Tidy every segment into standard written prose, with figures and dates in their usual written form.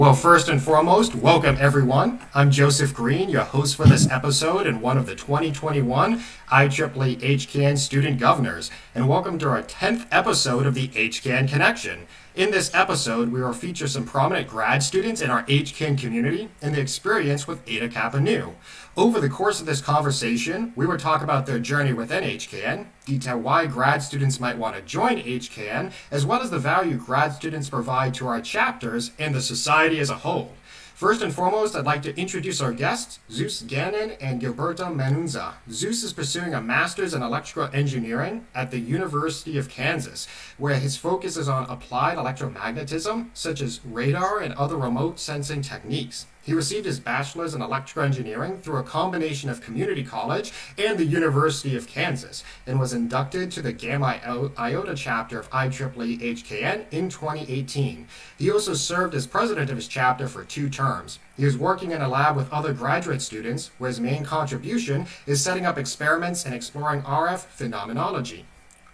Well, first and foremost, welcome everyone. I'm Joseph Green, your host for this episode and one of the 2021 IEEE-HKN student governors, and welcome to our 10th episode of the HKN Connection. In this episode, we will feature some prominent grad students in our HKN community and their experience with Eta Kappa Nu. Over the course of this conversation, we will talk about their journey within HKN, detail why grad students might want to join HKN, as well as the value grad students provide to our chapters and the society as a whole. First and foremost, I'd like to introduce our guests, Zeus Gannon and Gilberto Manunza. Zeus is pursuing a master's in electrical engineering at the University of Kansas, where his focus is on applied electromagnetism, such as radar and other remote sensing techniques. He received his bachelor's in electrical engineering through a combination of community college and the University of Kansas, and was inducted to the Gamma Iota Chapter of IEEE-HKN in 2018. He also served as president of his chapter for 2 terms. He is working in a lab with other graduate students, where his main contribution is setting up experiments and exploring RF phenomenology.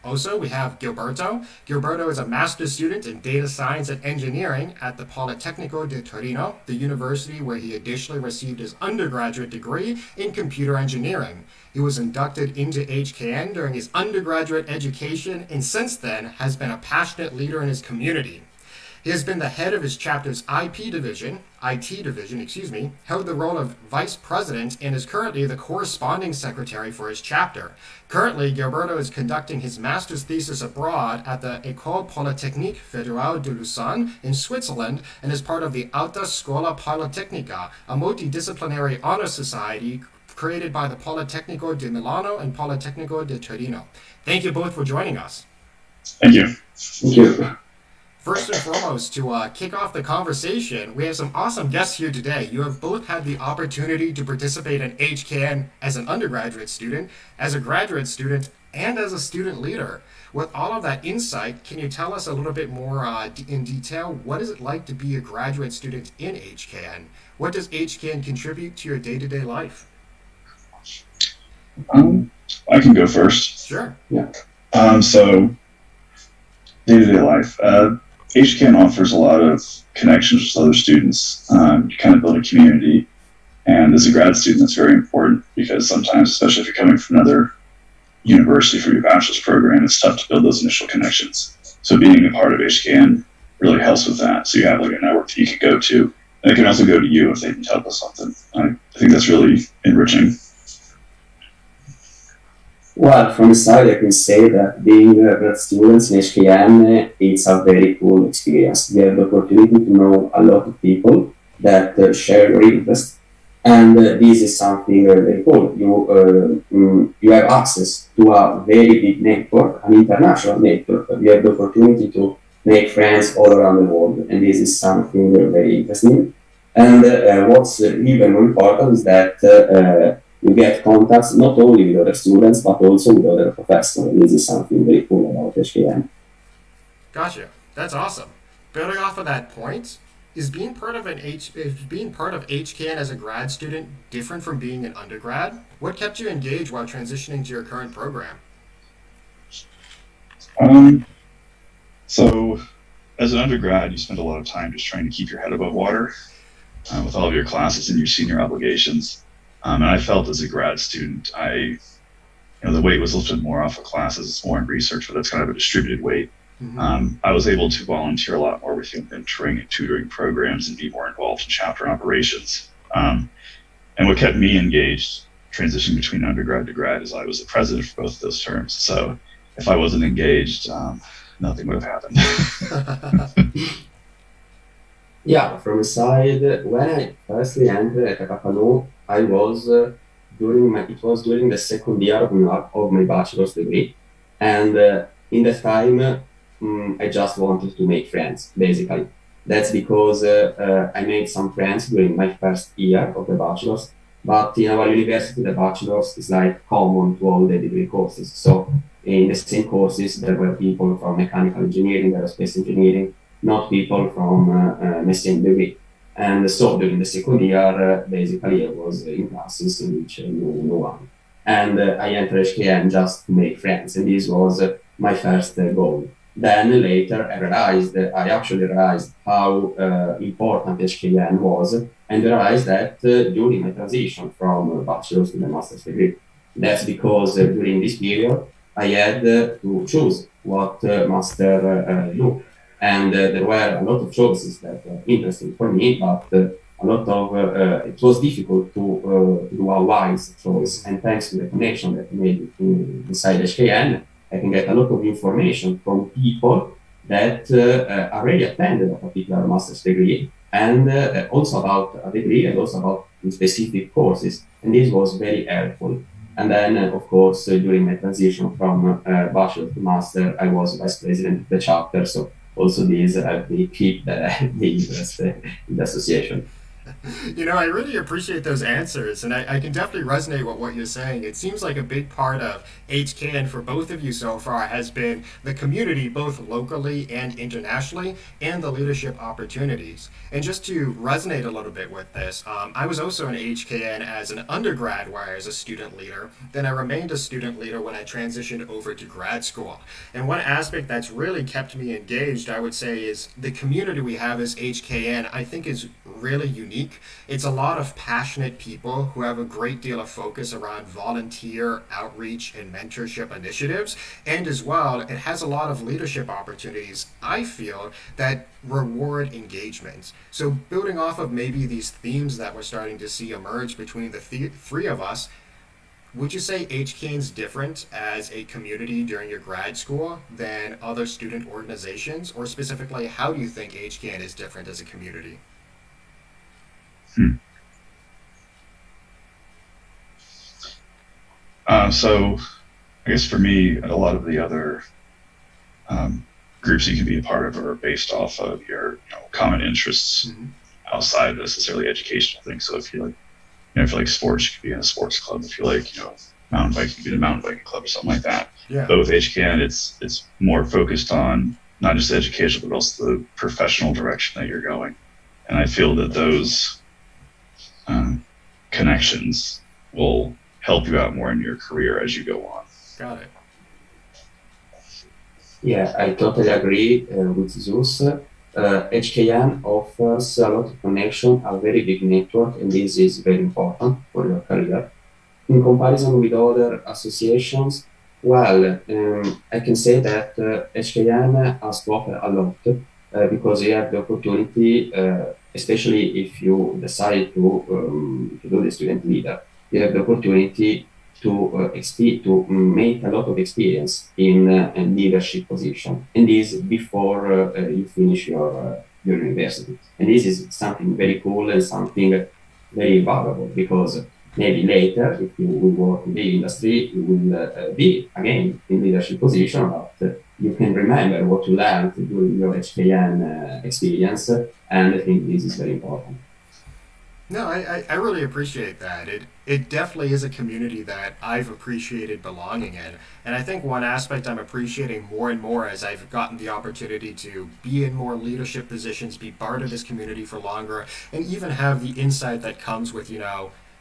Also, we have Gilberto. Gilberto is a master's student in data science and engineering at the Politecnico di Torino, the university where he additionally received his undergraduate degree in computer engineering. He was inducted into HKN during his undergraduate education and since then has been a passionate leader in his community. He has been the head of his chapter's IT division, held the role of vice president, and is currently the corresponding secretary for his chapter. Currently, Gilberto is conducting his master's thesis abroad at the École Polytechnique Fédérale de Lausanne in Switzerland and is part of the Alta Scuola Politecnica, a multidisciplinary honor society created by the Politecnico di Milano and Politecnico di Torino. Thank you both for joining us. Thank you. Thank you. First and foremost, to kick off the conversation, we have some awesome guests here today. You have both had the opportunity to participate in HKN as an undergraduate student, as a graduate student, and as a student leader. With all of that insight, can you tell us a little bit more in detail, what is it like to be a graduate student in HKN? What does HKN contribute to your day-to-day life? I can go first. Sure. Yeah. So, day-to-day life. HKN offers a lot of connections with other students. You kind of build a community, and as a grad student, that's very important because sometimes, especially if you're coming from another university for your bachelor's program, it's tough to build those initial connections. So being a part of HKN really helps with that. So you have like a network that you can go to, and they can also go to you if they need help with something. I think that's really enriching. Well, from the side, I can say that being grad students in HKN, it's a very cool experience. We have the opportunity to know a lot of people that share your interest, and this is something very cool. You have access to a very big network, an international network. You have the opportunity to make friends all around the world, and this is something very interesting. And what's even more important is that you get contacts not only with other students, but also with other professors. And this is something very cool about HKN. Gotcha. That's awesome. Building off of that point, is being part of HKN as a grad student different from being an undergrad? What kept you engaged while transitioning to your current program? So, as an undergrad, you spend a lot of time just trying to keep your head above water with all of your classes and your senior obligations. And I felt as a grad student, the weight was lifted more off of classes. It's more in research, but that's kind of a distributed weight. Mm-hmm. I was able to volunteer a lot more with mentoring and tutoring programs and be more involved in chapter operations. And what kept me engaged transitioning between undergrad to grad is I was the president for both of those terms. So if I wasn't engaged, nothing would have happened. Yeah, from the side, when I firstly entered at Kappa Nu, it was during the second year of my bachelor's degree, and in that time I just wanted to make friends. Basically, that's because I made some friends during my first year of the bachelor's. But in our university, the bachelor's is like common to all the degree courses. So in the same courses, there were people from mechanical engineering, aerospace engineering, not people from the same degree. And so during the second year, basically I was in classes in which I knew no one. And I entered HKN just to make friends, and this was my first goal. Then later I actually realized how important HKN was, and realized that during my transition from a bachelor's to the master's degree. That's because during this period I had to choose what master do. And there were a lot of choices that were interesting for me, but a lot of it was difficult to do a wise choice. And thanks to the connection that I made inside HKN, I can get a lot of information from people that already attended a particular master's degree, and also about a degree and also about specific courses. And this was very helpful. And then, of course, during my transition from bachelor to master, I was vice president of the chapter. So also these helped me keep the interest in the association. I really appreciate those answers, and I can definitely resonate with what you're saying. It seems like a big part of HCAN for both of you so far has been the community, both locally and internationally, and the leadership opportunities. And just to resonate a little bit with this, I was also in HKN as an undergrad, where I was a student leader. Then I remained a student leader when I transitioned over to grad school. And one aspect that's really kept me engaged, I would say, is the community we have as HKN, I think is really unique. It's a lot of passionate people who have a great deal of focus around volunteer outreach and mentorship initiatives. And as well, it has a lot of leadership opportunities, I feel, that reward engagement. So building off of maybe these themes that we're starting to see emerge between the three of us, would you say HCAN's different as a community during your grad school than other student organizations? Or specifically, how do you think HCAN is different as a community? So I guess for me, a lot of the other groups you can be a part of are based off of your common interests outside necessarily educational things. So if you like, if you like sports, you could be in a sports club. If you like, mountain biking, you could be in a mountain biking club or something like that. Yeah. But with HCAN, it's more focused on not just the education, but also the professional direction that you're going. And I feel that those connections will help you out more in your career as you go on. Got it. Yeah, I totally agree with Zeus. HKN offers a lot of connection, a very big network, and this is very important for your career. In comparison with other associations, well, I can say that HKN has to offer a lot because you have the opportunity, especially if you decide to do the student leader, you have the opportunity to make a lot of experience in a leadership position, and this before you finish your university. And this is something very cool and something very valuable, because maybe later, if you will work in the industry, you will be again in leadership position, but you can remember what you learned during your HKN experience, and I think this is very important. No, I really appreciate that. It definitely is a community that I've appreciated belonging in. And I think one aspect I'm appreciating more and more as I've gotten the opportunity to be in more leadership positions, be part of this community for longer, and even have the insight that comes with,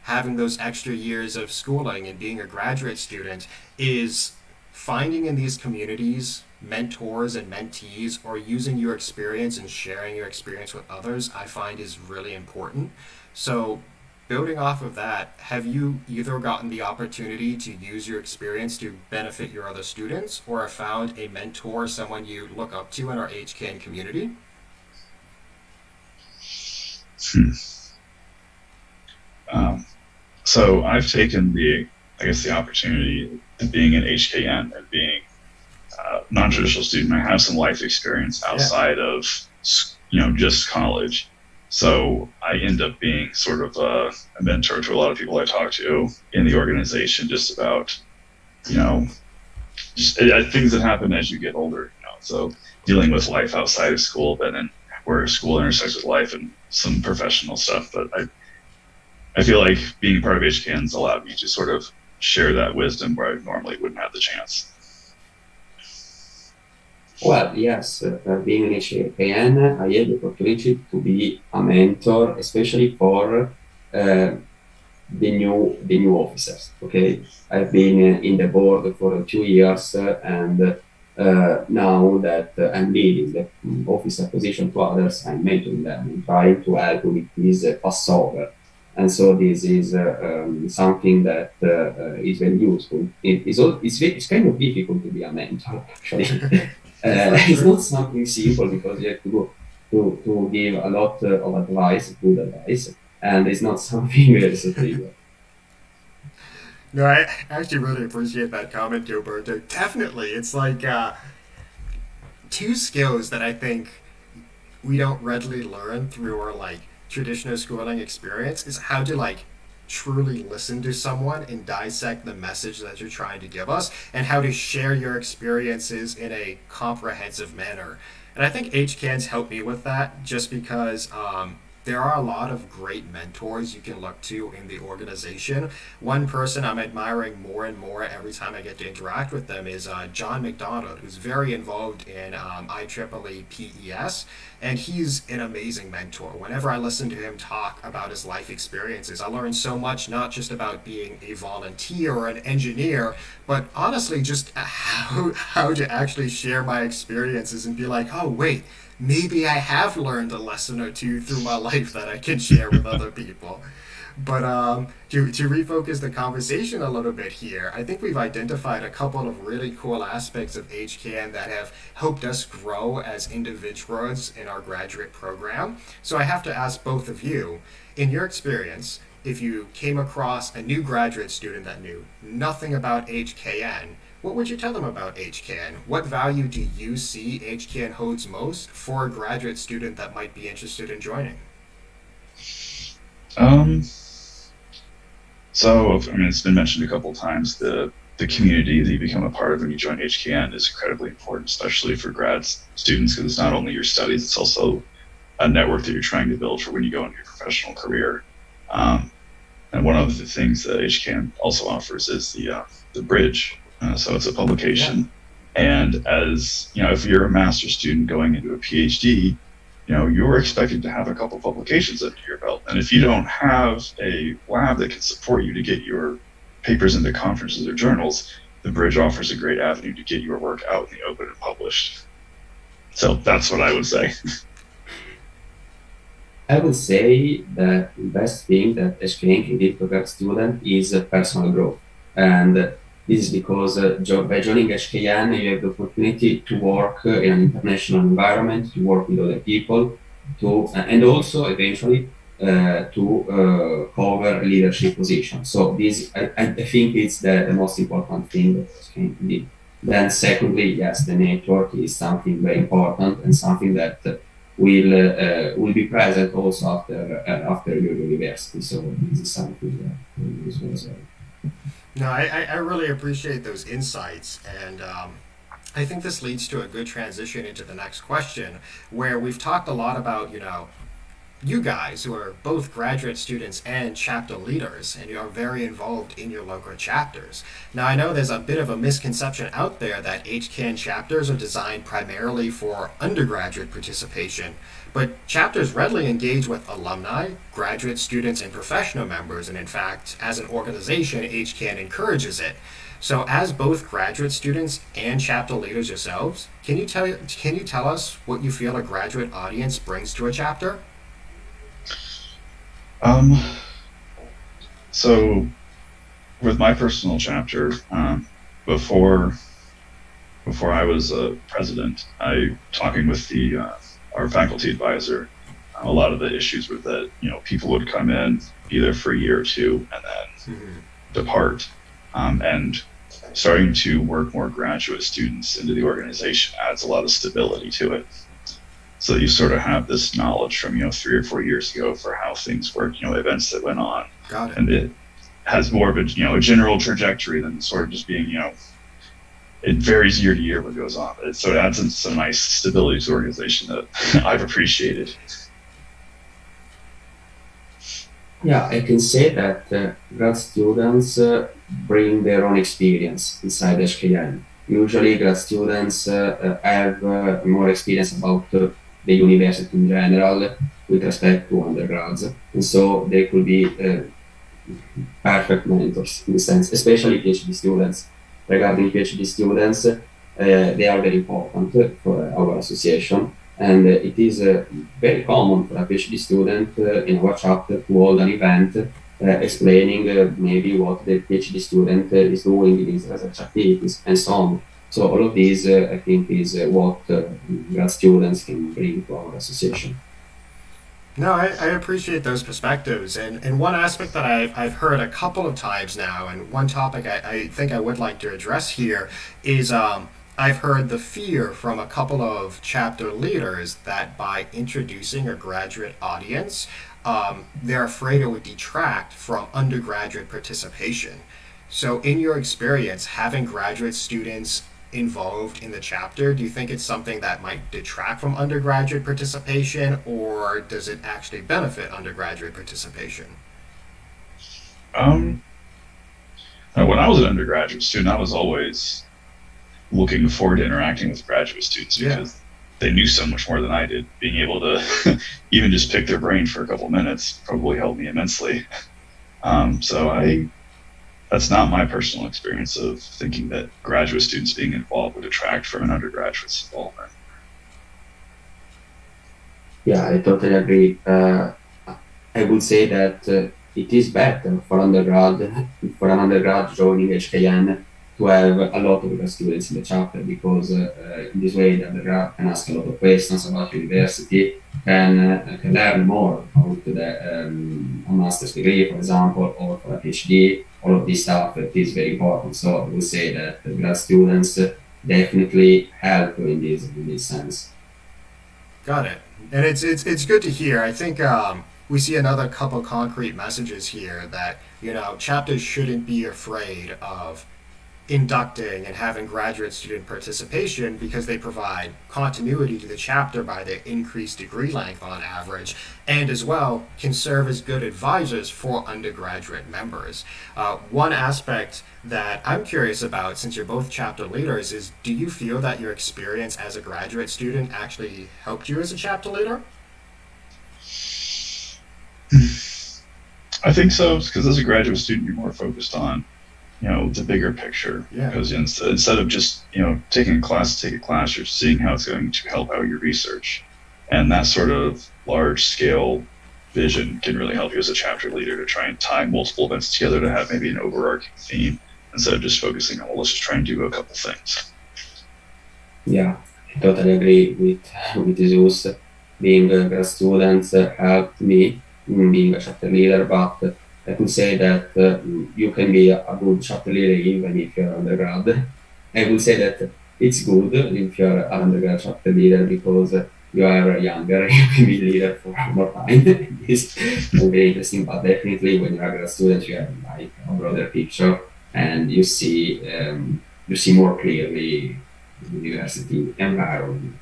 having those extra years of schooling and being a graduate student, is finding in these communities mentors and mentees, or using your experience and sharing your experience with others, I find is really important. So building off of that, have you either gotten the opportunity to use your experience to benefit your other students, or have found a mentor, someone you look up to in our HCAN community? So I've taken the opportunity of being in HKN and being a non-traditional student. I have some life experience outside of, just college. So I end up being sort of a mentor to a lot of people I talk to in the organization, just about, things that happen as you get older. So dealing with life outside of school, but then where school intersects with life and some professional stuff. But I feel like being part of HCAN's allowed me to sort of share that wisdom where I normally wouldn't have the chance. Well, yes, being an HKN, I had the opportunity to be a mentor, especially for the new officers. Okay, I've been in the board for 2 years, and now that I'm leaving the officer position to others, I'm mentoring them and trying to help with this passover. And so this is something that is very useful. It's kind of difficult to be a mentor, actually. It's not something simple because you have to go to give a lot of advice, good advice, and it's not something very trivial. No, I actually really appreciate that comment, Gilberto. Definitely, it's like two skills that I think we don't readily learn through our like traditional schooling experience is how to like truly listen to someone and dissect the message that you're trying to give us and how to share your experiences in a comprehensive manner. And I think HCAN's helped me with that just because there are a lot of great mentors you can look to in the organization. One person I'm admiring more and more every time I get to interact with them is John McDonald, who's very involved in IEEE-PES, and he's an amazing mentor. Whenever I listen to him talk about his life experiences, I learn so much, not just about being a volunteer or an engineer, but honestly just how to actually share my experiences and be like, oh, wait, maybe I have learned a lesson or two through my life that I can share with other people. But to refocus the conversation a little bit here, I think we've identified a couple of really cool aspects of HCAN that have helped us grow as individuals in our graduate program. So I have to ask both of you, in your experience, if you came across a new graduate student that knew nothing about HKN, what would you tell them about HCAN? What value do you see HCAN holds most for a graduate student that might be interested in joining? So, I mean, it's been mentioned a couple of times, the community that you become a part of when you join HKN is incredibly important, especially for grad students, because it's not only your studies, it's also a network that you're trying to build for when you go into your professional career. And one of the things that HKN also offers is the bridge. So it's a publication. And as, you know, if you're a master's student going into a PhD, you know, you're expected to have a couple publications under your belt. And if you don't have a lab that can support you to get your papers into conferences or journals, the bridge offers a great avenue to get your work out in the open and published. So that's what I would say. I would say that the best thing that HKN can give to a grad student is personal growth. And this is because by joining HKN, you have the opportunity to work in an international environment, to work with other people, and also eventually to cover leadership positions. So this, I think, it's the most important thing that HKN can do. Then, secondly, yes, the network is something very important and something that will be present also after your university. So this is something that is also. No, I really appreciate those insights, and I think this leads to a good transition into the next question, where we've talked a lot about, you know, you guys who are both graduate students and chapter leaders, and you are very involved in your local chapters. Now, I know there's a bit of a misconception out there that HCAN chapters are designed primarily for undergraduate participation, but chapters readily engage with alumni, graduate students, and professional members, and in fact, as an organization, HCAN encourages it. So, as both graduate students and chapter leaders yourselves, can you tell us what you feel a graduate audience brings to a chapter? So with my personal chapter, before I was president, talking with our faculty advisor, a lot of the issues were that, you know, people would come in either for a year or two and then depart, and starting to work more graduate students into the organization adds a lot of stability to it. So you sort of have this knowledge from, you know, 3 or 4 years ago for how things work, you know, events that went on. Got it. And it has more of a, you know, a general trajectory than sort of just being, you know, it varies year to year what goes on. So it adds some nice stability to the organization that I've appreciated. Yeah, I can say that grad students bring their own experience inside HKN. Usually grad students have more experience about the university in general with respect to undergrads, and so they could be perfect mentors in the sense, especially PhD students. Regarding PhD students, they are very important for our association. And it is very common for a PhD student in our chapter to hold an event explaining maybe what the PhD student is doing in his research activities and so on. So all of these, I think, is what grad students can bring to our association. No, I appreciate those perspectives. And one aspect that I've heard a couple of times now, and one topic I think I would like to address here is I've heard the fear from a couple of chapter leaders that by introducing a graduate audience, they're afraid it would detract from undergraduate participation. So, in your experience, having graduate students involved in the chapter, do you think it's something that might detract from undergraduate participation, or does it actually benefit undergraduate participation? Um, when I was an undergraduate student, I was always looking forward to interacting with graduate students Yeah. because they knew so much more than I did. Being able to even just pick their brain for a couple minutes probably helped me immensely. So that's not my personal experience of thinking that graduate students being involved would detract from an undergraduate's involvement. Yeah, I totally agree. I would say that it is better for an undergrad joining HKN to have a lot of grad students in the chapter because in this way the undergrad can ask a lot of questions about university and can learn more about a master's degree, for example, or for a PhD. All of this stuff it is very important. So I would say that the grad students definitely help in this sense. Got it. And it's good to hear. I think we see another couple concrete messages here that chapters shouldn't be afraid of inducting and having graduate student participation because they provide continuity to the chapter by their increased degree length on average, and as well can serve as good advisors for undergraduate members. One aspect that I'm curious about, since you're both chapter leaders, is do you feel that your experience as a graduate student actually helped you as a chapter leader? I think so, because as a graduate student, you're more focused on the bigger picture. Yeah. Because instead of just taking a class to take a class, you're seeing how it's going to help out your research, and that sort of large scale vision can really help you as a chapter leader to try and tie multiple events together to have maybe an overarching theme instead of just focusing on, well, let's just try and do a couple things. Yeah, I totally agree with Zeus. Being a grad student helped me in being a chapter leader, but I could say that you can be a good chapter leader even if you're undergrad. I would say that it's good if you're an undergrad chapter leader because you are younger, you can be leader for more time. It's very interesting, but definitely when you're a grad student, you have like a broader picture and you see more clearly the university environment.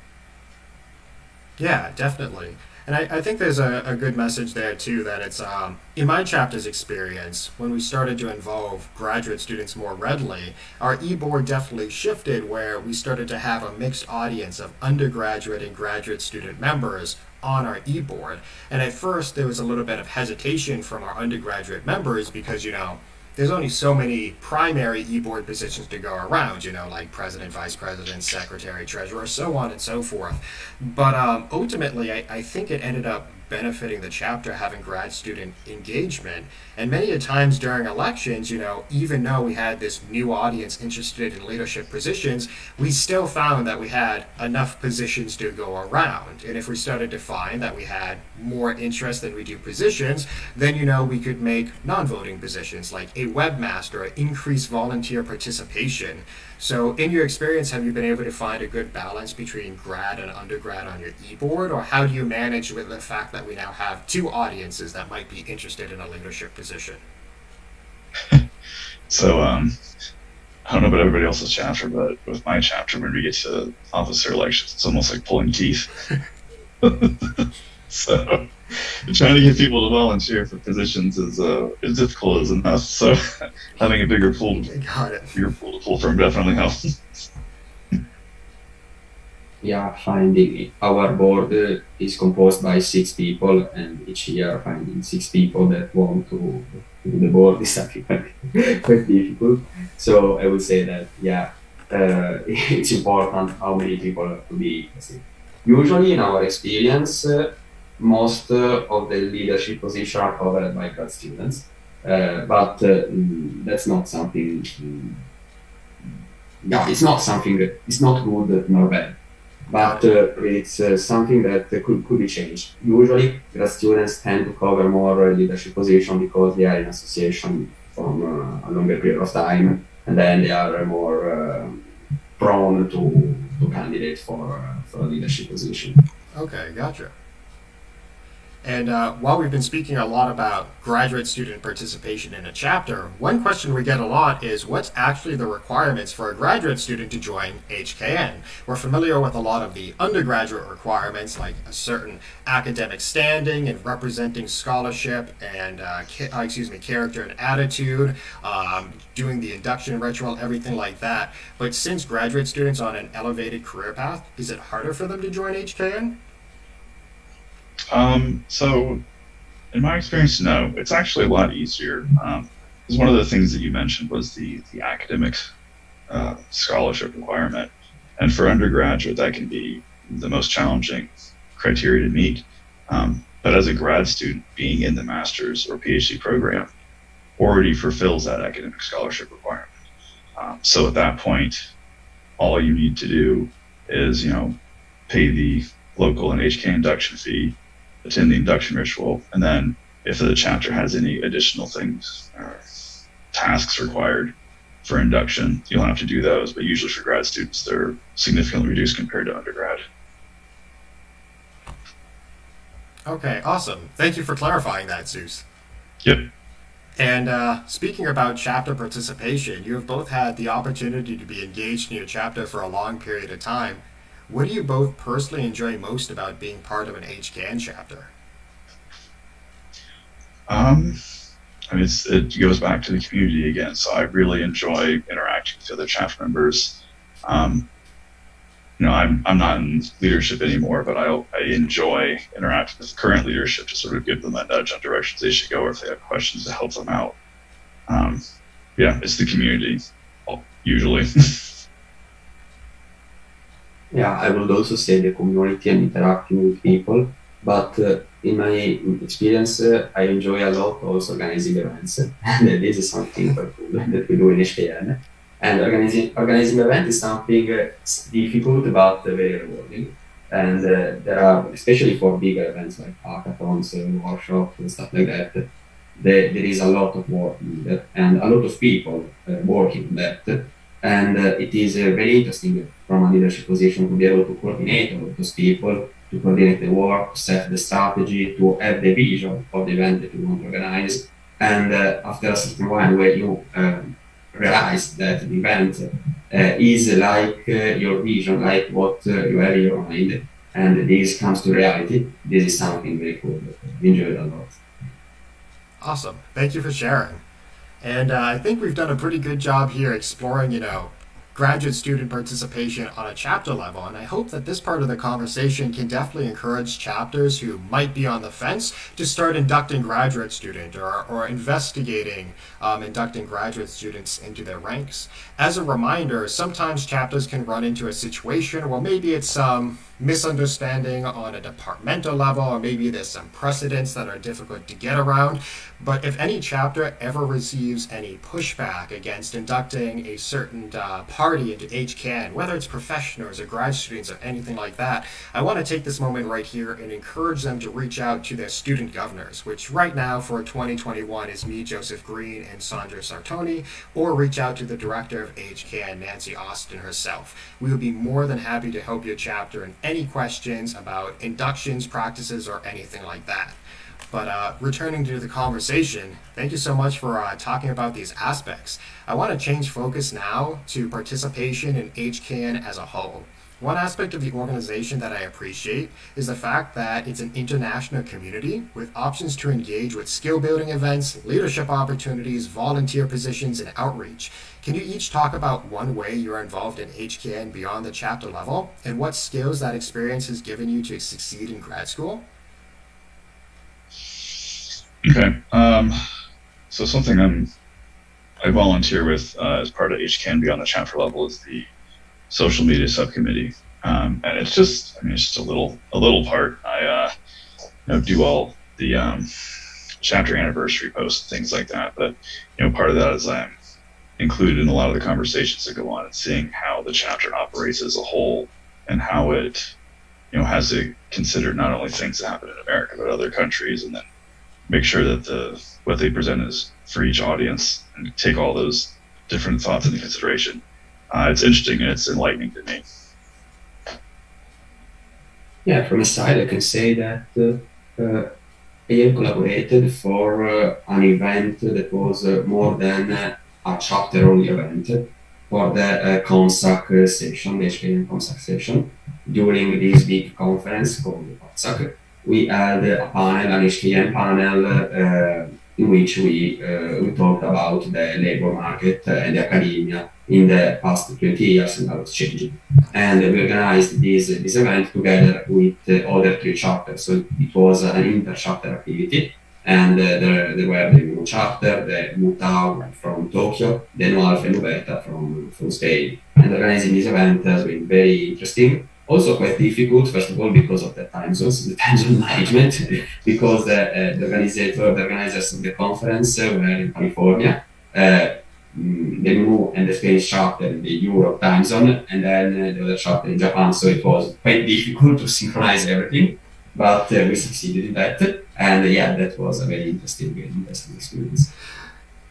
Yeah, definitely. And I think there's a good message there too that it's in my chapter's experience, when we started to involve graduate students more readily, our e-board definitely shifted where we started to have a mixed audience of undergraduate and graduate student members on our e-board. And at first there was a little bit of hesitation from our undergraduate members because, there's only so many primary e-board positions to go around, like president, vice president, secretary, treasurer, so on and so forth. But ultimately, I think it ended up benefiting the chapter having grad student engagement. And many a times during elections, even though we had this new audience interested in leadership positions, we still found that we had enough positions to go around. And if we started to find that we had more interest than we do positions, then, we could make non-voting positions like a webmaster or increase volunteer participation. So in your experience, have you been able to find a good balance between grad and undergrad on your e-board, or how do you manage with the fact that we now have two audiences that might be interested in a leadership position? So I don't know about everybody else's chapter, but with my chapter, when we get to officer elections, it's almost like pulling teeth. So trying to get people to volunteer for positions is difficult as enough. So having a bigger pool to pull from definitely helps. Yeah, finding our board is composed by 6 people, and each year finding 6 people that want to do the board is actually quite difficult. So I would say that, yeah, it's important how many people have to be interested. Usually, in our experience, most of the leadership positions are covered by grad students, but that's not something. Yeah, it's not something. It's not good nor bad, but it's something that could be changed. Usually, grad students tend to cover more leadership position because they are in association from a longer period of time, and then they are more prone to candidate for a leadership position. Okay, gotcha. And while we've been speaking a lot about graduate student participation in a chapter, one question we get a lot is what's actually the requirements for a graduate student to join HKN? We're familiar with a lot of the undergraduate requirements, like a certain academic standing and representing scholarship and character and attitude, doing the induction ritual, everything like that. But since graduate students are on an elevated career path, is it harder for them to join HKN? So in my experience, no, it's actually a lot easier. Because one of the things that you mentioned was the academic scholarship requirement, and for undergraduate, that can be the most challenging criteria to meet. But as a grad student, being in the master's or PhD program already fulfills that academic scholarship requirement. So at that point, all you need to do is, pay the local and HK induction fee, attend the induction ritual, and then if the chapter has any additional things or tasks required for induction, you'll have to do those. But usually for grad students, they're significantly reduced compared to undergrad. Okay, awesome. Thank you for clarifying that, Zeus. Yep. And speaking about chapter participation, you have both had the opportunity to be engaged in your chapter for a long period of time. What do you both personally enjoy most about being part of an HKN chapter? It goes back to the community again. So I really enjoy interacting with other chapter members. I'm not in leadership anymore, but I enjoy interacting with current leadership to sort of give them that nudge on directions they should go, or if they have questions to help them out. It's the community usually. Yeah, I would also say the community and interacting with people, but in my experience, I enjoy a lot also organizing events, and this is something quite cool that we do in HKN. And organizing event is something difficult but very rewarding. And there are, especially for bigger events like hackathons, workshops, and stuff like that, there is a lot of work needed and a lot of people working on that. And it is very interesting from a leadership position to be able to coordinate all of those people, to coordinate the work, set the strategy, to have the vision of the event that you want to organize. And after a certain while where you realize that the event is like your vision, like what you have in your mind, and this comes to reality, this is something very cool that I enjoyed a lot. Awesome. Thank you for sharing. And I think we've done a pretty good job here exploring, graduate student participation on a chapter level. And I hope that this part of the conversation can definitely encourage chapters who might be on the fence to start inducting graduate students or investigating inducting graduate students into their ranks. As a reminder, sometimes chapters can run into a situation where maybe it's some misunderstanding on a departmental level, or maybe there's some precedents that are difficult to get around. But if any chapter ever receives any pushback against inducting a certain party into HCAN, whether it's professionals or grad students or anything like that, I want to take this moment right here and encourage them to reach out to their student governors, which right now for 2021 is me, Joseph Green, and Sandra Sartoni, or reach out to the director of HCAN, Nancy Austin herself. We would be more than happy to help your chapter in any questions about inductions, practices, or anything like that. But returning to the conversation, thank you so much for talking about these aspects. I want to change focus now to participation in HCAN as a whole. One aspect of the organization that I appreciate is the fact that it's an international community with options to engage with skill building events, leadership opportunities, volunteer positions, and outreach. Can you each talk about one way you're involved in HCAN beyond the chapter level, and what skills that experience has given you to succeed in grad school? Okay. So something I volunteer with as part of HCAN beyond the chapter level is the social media subcommittee, and it's just a little part. I do all the chapter anniversary posts, things like that. But part of that is I'm included in a lot of the conversations that go on and seeing how the chapter operates as a whole and how it has to consider not only things that happen in America but other countries, and then make sure that what they present is for each audience and take all those different thoughts into consideration. It's interesting and it's enlightening to me. Yeah, from my side, I can say that I have collaborated for an event that was more than a chapter-only event for the CONSAC session, the HKN CONSAC session. During this big conference called the CONSAC, we had a panel, an HKN panel, in which we talked about the labor market and the academia in the past 20 years and how it's changing. And we organized this event together with other 3 chapters. So it was an inter-chapter activity. And there were the Gamma chapter, the Mutao from Tokyo, the Noalf and Ubeta from Spain. And organizing this event has been very interesting. Also quite difficult, first of all, because of the time zones, the time zone management, because the organizers of the conference were in California, the NU and the Spanish chapter in the Europe time zone, and then the other chapter in Japan. So it was quite difficult to synchronize everything, but we succeeded in that. And that was a very interesting experience.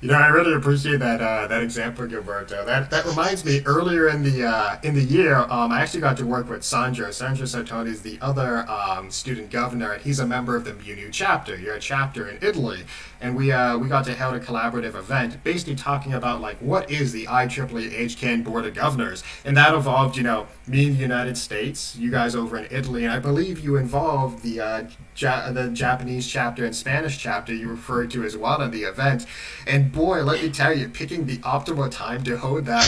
I really appreciate that example, Gilberto. That reminds me, earlier in the year, I actually got to work with Sandro. Sandro Sartoni is the other student governor, and he's a member of the UNU chapter. You're a chapter in Italy, and we got to hold a collaborative event, basically talking about what is the IEEE-HKN Board of Governors, and that involved me in the United States, you guys over in Italy, and I believe you involved the Japanese chapter and Spanish chapter you referred to as well in the event. And boy, let me tell you, picking the optimal time to hold that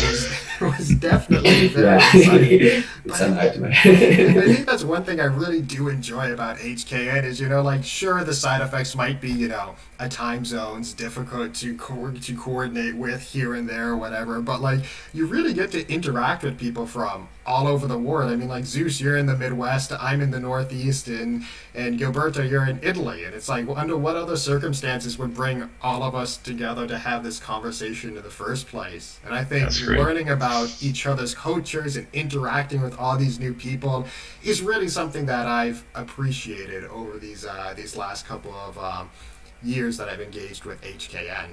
was definitely very exciting. It's a nightmare. I think that's one thing I really do enjoy about HKN is, sure, the side effects might be, a time zone's difficult to coordinate with here and there or whatever, but you really get to interact with people from all over the world. I mean, Zeus, you're in the Midwest, I'm in the Northeast, and Gilberto, you're in Italy, and it's under what other circumstances would bring all of us together to have this conversation in the first place? And I think learning about each other's cultures and interacting with all these new people is really something that I've appreciated over these last couple of years that I've engaged with HKN.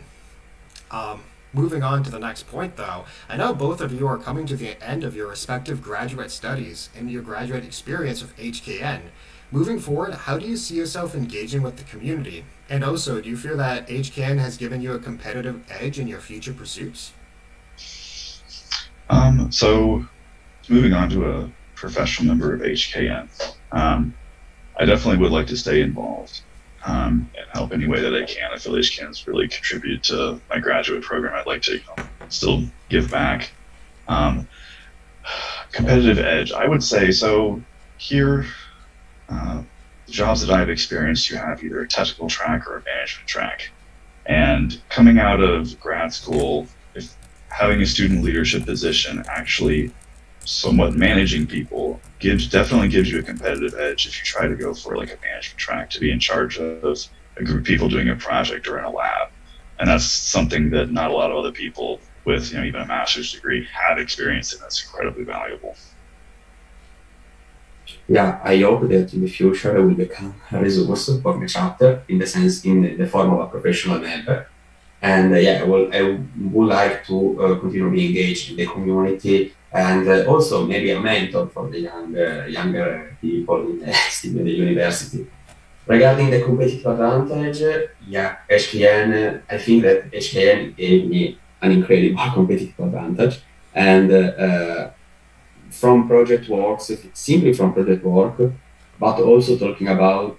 Moving on to the next point, though, I know both of you are coming to the end of your respective graduate studies and your graduate experience with HKN. Moving forward, how do you see yourself engaging with the community? And also, do you feel that HKN has given you a competitive edge in your future pursuits? So, moving on to a professional member of HKN, I definitely would like to stay involved and help any way that I can. I feel HKN has really contributed to my graduate program. I'd like to still give back. Competitive edge, I would say, so here, the jobs that I've experienced, you have either a technical track or a management track. And coming out of grad school, if having a student leadership position, actually somewhat managing people, definitely gives you a competitive edge if you try to go for a management track, to be in charge of a group of people doing a project or in a lab. And that's something that not a lot of other people with even a master's degree have experienced, and that's incredibly valuable. Yeah, I hope that in the future I will become a resource for the chapter, in the form of a professional member. And I would like to continue being engaged in the community, and also maybe a mentor for the younger people in the university. Regarding the competitive advantage, HKN, I think that HKN gave me an incredible competitive advantage. And from project works, simply from project work, but also talking about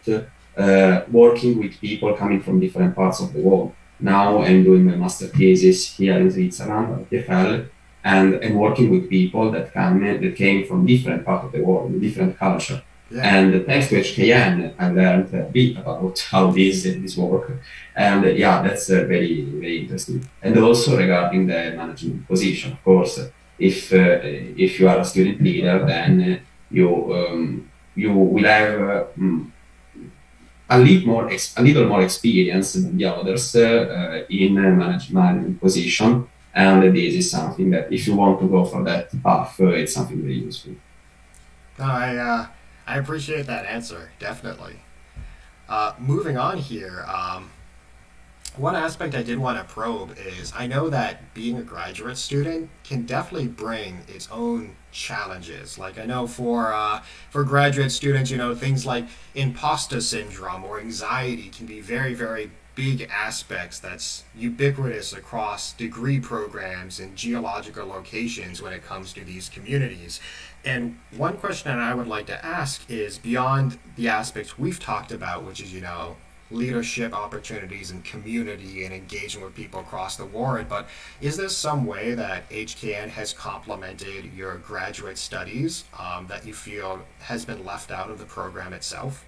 working with people coming from different parts of the world. Now I'm doing my master thesis here in Switzerland at TFL, and I'm working with people that came from different parts of the world, different culture. Yeah. And thanks to HKN, I learned a bit about how this work. And that's very, very interesting. And also regarding the management position, of course, if you are a student leader, then you will have a little more experience than the others in management position, and this is something that if you want to go for that path, it's something very useful. I appreciate that answer, definitely. Moving on here, one aspect I did want to probe is I know that being a graduate student can definitely bring its own challenges. Like I know for graduate students, things like imposter syndrome or anxiety can be very, very big aspects that's ubiquitous across degree programs and geological locations when it comes to these communities. And one question that I would like to ask is beyond the aspects we've talked about, which is, leadership opportunities and community and engaging with people across the board, but is there some way that HKN has complemented your graduate studies that you feel has been left out of the program itself?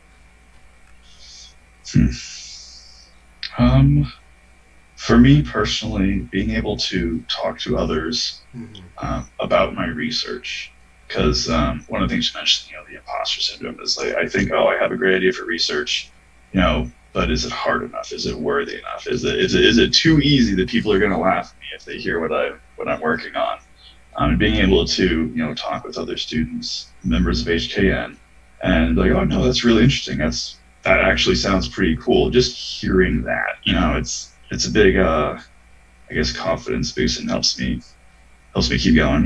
For me personally, being able to talk to others about my research, because one of the things you mentioned, the imposter syndrome is like, I think, oh, I have a great idea for research, but is it hard enough? Is it worthy enough? Is it too easy that people are going to laugh at me if they hear what I'm working on? Being able to talk with other students, members of HKN, and like, oh no, that's really interesting. That actually sounds pretty cool. Just hearing that, it's a big I guess confidence boost and helps me keep going.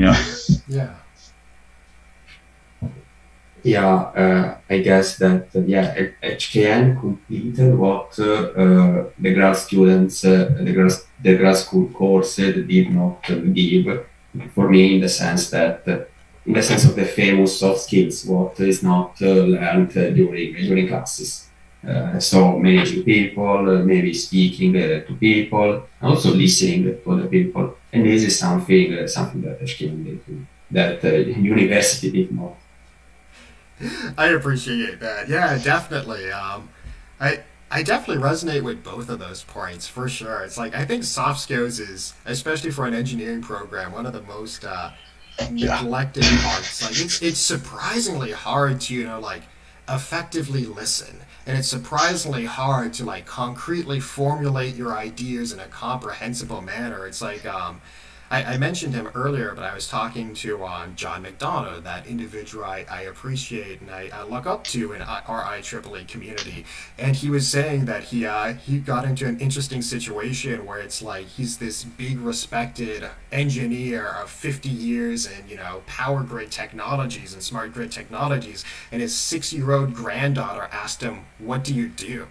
Yeah. Yeah, I guess that HKN completed what the grad students, the grad school course did not give. For me, in the sense of the famous soft skills, what is not learned during classes. So managing people, maybe speaking to people, also listening to other people, and this is something that HKN did, that university did not. I appreciate that. Yeah, definitely. I definitely resonate with both of those points for sure. It's like I think soft skills is, especially for an engineering program, one of the most neglected parts. Like it's surprisingly hard to effectively listen, and it's surprisingly hard to concretely formulate your ideas in a comprehensible manner. It's like I mentioned him earlier, but I was talking to John McDonough, that individual I appreciate and I look up to in our IEEE community. And he was saying that he got into an interesting situation where it's like he's this big respected engineer of 50 years in, power grid technologies and smart grid technologies. And his 6-year-old granddaughter asked him, "What do you do?"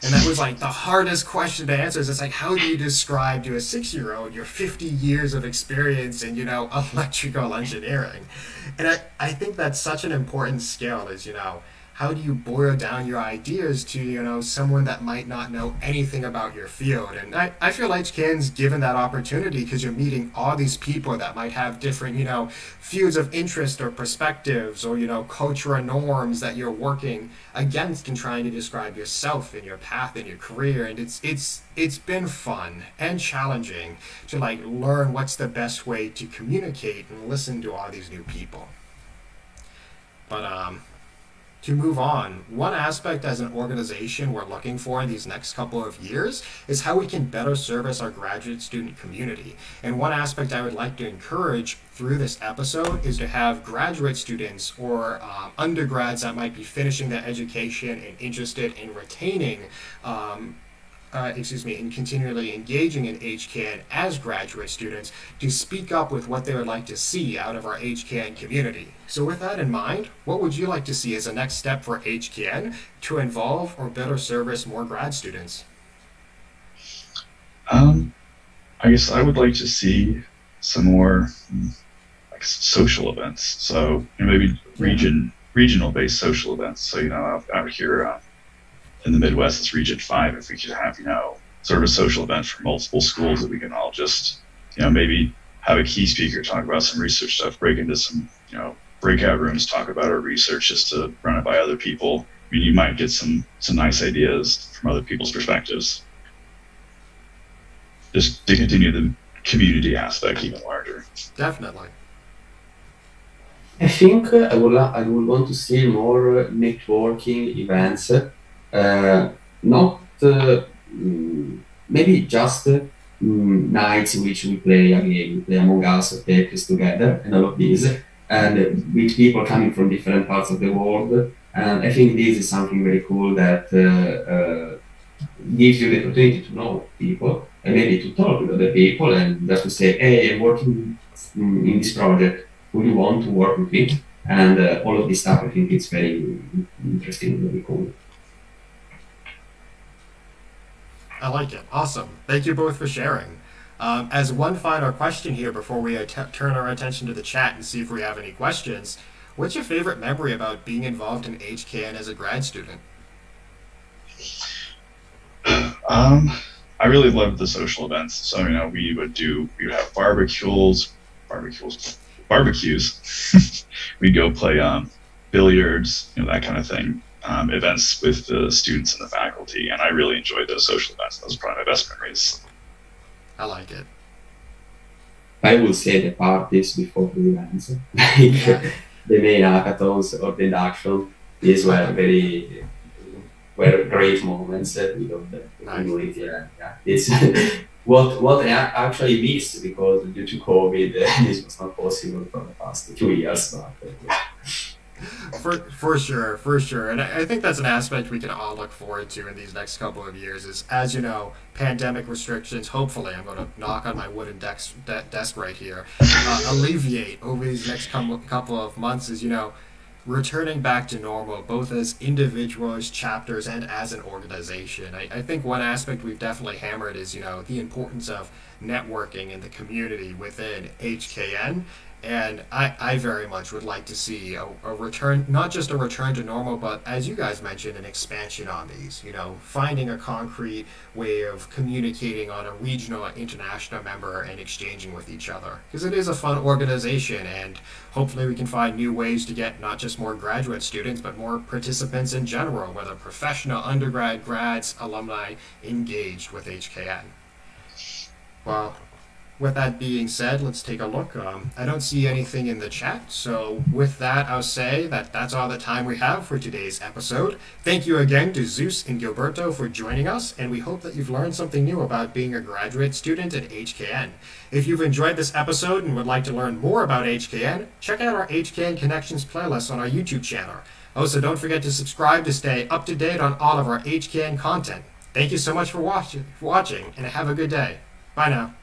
And that was like the hardest question to answer. Is it's like, how do you describe to a 6-year-old your 50 years of experience in, electrical engineering? And I think that's such an important skill is, how do you boil down your ideas to, someone that might not know anything about your field? And I feel like HKN's given that opportunity because you're meeting all these people that might have different, fields of interest or perspectives or, cultural norms that you're working against and trying to describe yourself and your path and your career. And it's been fun and challenging to learn what's the best way to communicate and listen to all these new people. But to move on, one aspect as an organization we're looking for in these next couple of years is how we can better service our graduate student community. And one aspect I would like to encourage through this episode is to have graduate students or undergrads that might be finishing their education and interested in retaining in continually engaging in HCAN as graduate students to speak up with what they would like to see out of our HCAN community. So with that in mind, what would you like to see as a next step for HCAN to involve or better service more grad students? I guess I would like to see some more social events. So maybe regional-based social events. So out here in the Midwest, it's Region 5. If we could have sort of a social event for multiple schools that we can all just maybe have a key speaker talk about some research stuff, break into some breakout rooms, talk about our research just to run it by other people. I mean, you might get some nice ideas from other people's perspectives. Just to continue the community aspect even larger. Definitely. I think I would want to see more networking events, not maybe just nights in which we play a game, we play Among Us or Tetris together, and all of these, and with people coming from different parts of the world. And I think this is something very cool that gives you the opportunity to know people and maybe to talk with other people and just to say, hey, I'm working in this project. Would you want to work with me? And all of this stuff, I think it's very interesting, very cool. I like it. Awesome. Thank you both for sharing. As one final question here before we turn our attention to the chat and see if we have any questions, what's your favorite memory about being involved in HKN as a grad student? I really loved the social events. So, we would have barbecues. We'd go play billiards, that kind of thing. Events with the students and the faculty, and I really enjoyed those social events. Those are probably my best memories. I like it. I would say the parties before the events, like the main hackathons or the induction, these were great moments with all the community. Yeah. It's what I actually missed because due to COVID, this was not possible for the past 2 years. But For sure. And I think that's an aspect we can all look forward to in these next couple of years is, as you know, pandemic restrictions, hopefully, I'm going to knock on my wooden desk right here, alleviate over these next couple of months is, returning back to normal, both as individuals, chapters, and as an organization. I think one aspect we've definitely hammered is, the importance of networking in the community within HKN. And I very much would like to see a return, not just a return to normal, but as you guys mentioned, an expansion on these, finding a concrete way of communicating on a regional and international member and exchanging with each other. Because it is a fun organization, and hopefully we can find new ways to get not just more graduate students, but more participants in general, whether professional, undergrad, grads, alumni, engaged with HKN. Well, with that being said, let's take a look. I don't see anything in the chat, so with that, I'll say that that's all the time we have for today's episode. Thank you again to Zeus and Gilberto for joining us, and we hope that you've learned something new about being a graduate student at HKN. If you've enjoyed this episode and would like to learn more about HKN, check out our HKN Connections playlist on our YouTube channel. Also, don't forget to subscribe to stay up to date on all of our HKN content. Thank you so much for watching, and have a good day. Bye now.